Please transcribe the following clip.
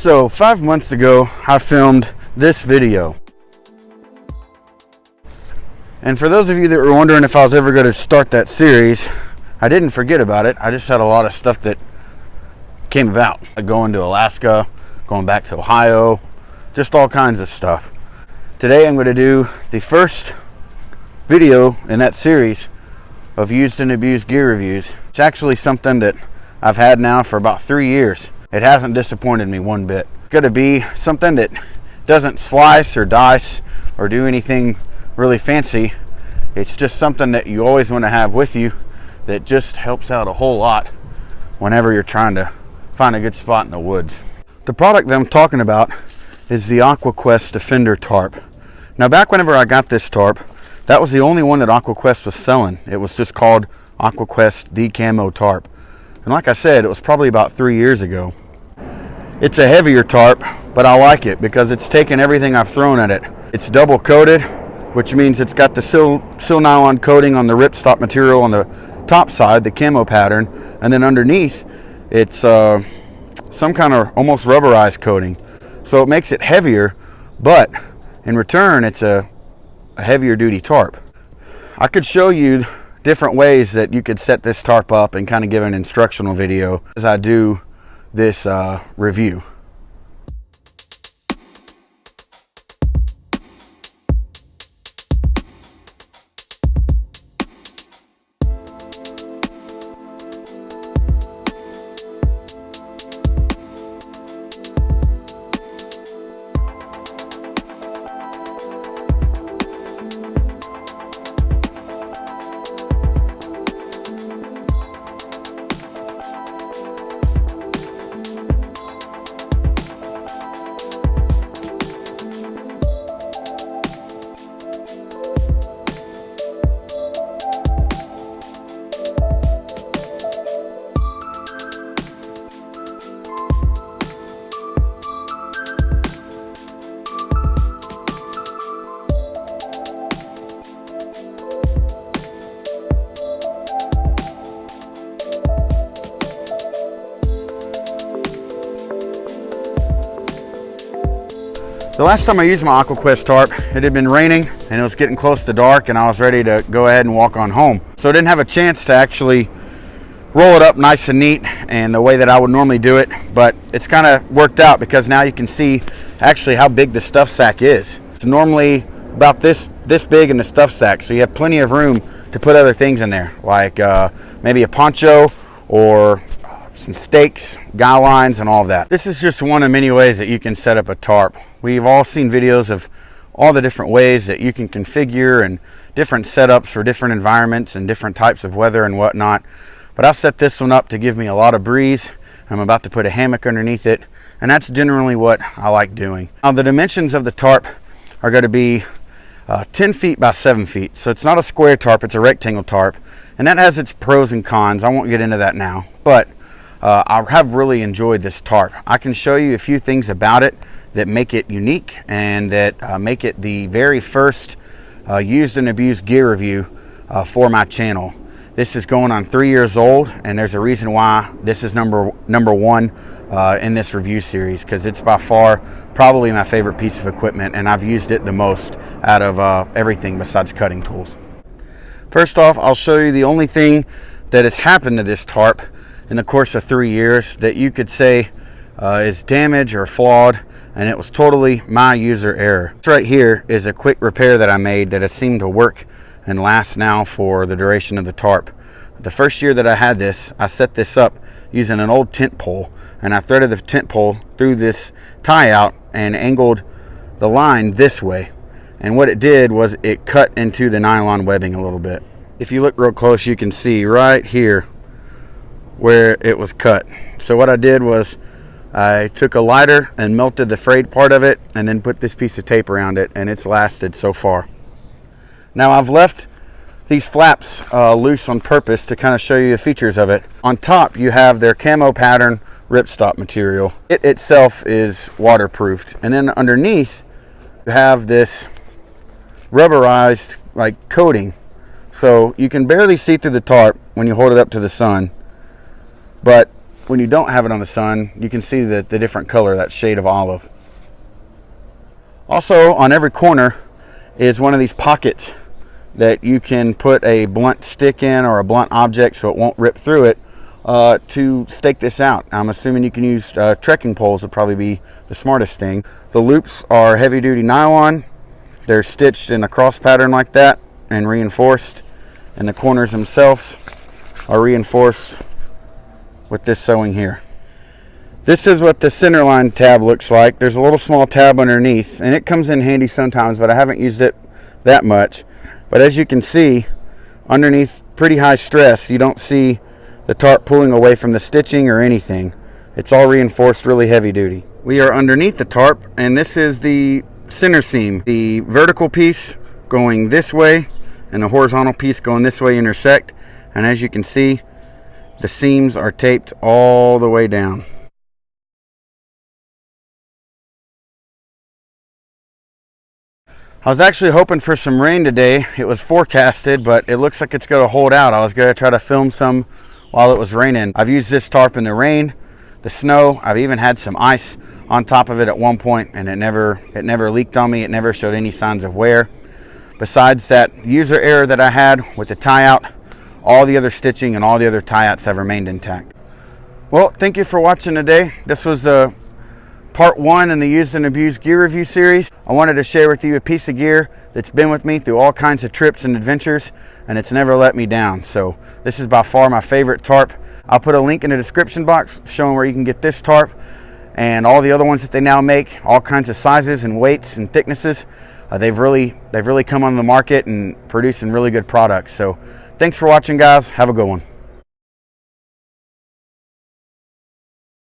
So 5 months ago, I filmed this video. And for those of you that were wondering if I was ever going to start that series, I didn't forget about it. I just had a lot of stuff that came about. Like going to Alaska, going back to Ohio, just all kinds of stuff. Today I'm going to do the first video in that series of used and abused gear reviews. It's actually something that I've had now for about 3 years. It hasn't disappointed me one bit. It's going to be something that doesn't slice or dice or do anything really fancy. It's just something that you always want to have with you that just helps out a whole lot whenever you're trying to find a good spot in the woods. The product that I'm talking about is the Aqua Quest Defender Tarp. Now back whenever I got this tarp, that was the only one that Aqua Quest was selling. It was just called Aqua Quest the Camo Tarp. And like I said, it was probably about 3 years ago. It's a heavier tarp, but I like it because it's taken everything I've thrown at it. It's double coated, which means it's got the sil nylon coating on the ripstop material on the top side, the camo pattern, and then underneath it's some kind of almost rubberized coating. So it makes it heavier, but in return it's a heavier duty tarp. I could show you different ways that you could set this tarp up and kind of give an instructional video as I do this review. The last time I used my Aqua Quest tarp, it had been raining and it was getting close to dark and I was ready to go ahead and walk on home. So I didn't have a chance to actually roll it up nice and neat and the way that I would normally do it, but it's kind of worked out because now you can see actually how big the stuff sack is. It's normally about this big in the stuff sack, so you have plenty of room to put other things in there, like maybe a poncho or some stakes, guy lines, and all of that. This is just one of many ways that you can set up a tarp. We've all seen videos of all the different ways that you can configure and different setups for different environments and different types of weather and whatnot. But I've set this one up to give me a lot of breeze. I'm about to put a hammock underneath it, and that's generally what I like doing. Now the dimensions of the tarp are going to be 10 feet by 7 feet. So it's not a square tarp, it's a rectangle tarp. And that has its pros and cons. I won't get into that now, but I have really enjoyed this tarp. I can show you a few things about it that make it unique and that make it the very first used and abused gear review for my channel. This is going on 3 years old, and there's a reason why this is number one in this review series, because it's by far probably my favorite piece of equipment, and I've used it the most out of everything besides cutting tools. First off, I'll show you the only thing that has happened to this tarp in the course of 3 years that you could say is damaged or flawed, and it was totally my user error. This right here is a quick repair that I made that has seemed to work and last now for the duration of the tarp. The first year that I had this, I set this up using an old tent pole, and I threaded the tent pole through this tie out and angled the line this way. And what it did was it cut into the nylon webbing a little bit. If you look real close, you can see right here where it was cut. So what I did was I took a lighter and melted the frayed part of it and then put this piece of tape around it, and it's lasted so far. Now I've left these flaps loose on purpose to kind of show you the features of it. On top you have their camo pattern ripstop material. It itself is waterproofed, and then underneath you have this rubberized like coating, so you can barely see through the tarp when you hold it up to the sun, but when you don't have it on the sun, you can see the different color, that shade of olive. Also, on every corner is one of these pockets that you can put a blunt stick in or a blunt object so it won't rip through it to stake this out. I'm assuming you can use trekking poles would probably be the smartest thing. The loops are heavy duty nylon. They're stitched in a cross pattern like that and reinforced, and the corners themselves are reinforced with this sewing here. This is what the Centerline tab looks like. There's a little small tab underneath, and it comes in handy sometimes, but I haven't used it that much. But as you can see, underneath pretty high stress, you don't see the tarp pulling away from the stitching or anything. It's all reinforced, really heavy duty. We are underneath the tarp, and this is the center seam. The vertical piece going this way and the horizontal piece going this way intersect, and as you can see, the seams are taped all the way down. I was actually hoping for some rain today. It was forecasted, but it looks like it's going to hold out. I was going to try to film some while it was raining. I've used this tarp in the rain, the snow. I've even had some ice on top of it at one point, and it never leaked on me. It never showed any signs of wear. Besides that user error that I had with the tie out, all the other stitching and all the other tie outs have remained intact. Well, thank you for watching today. This was the part 1 in the used and abused gear review series. I wanted to share with you a piece of gear that's been with me through all kinds of trips and adventures, and it's never let me down. So this is by far my favorite tarp. I'll put a link in the description box showing where you can get this tarp and all the other ones that they now make, all kinds of sizes and weights and thicknesses. They've really come on the market and producing really good products. So thanks for watching, guys. Have a good one.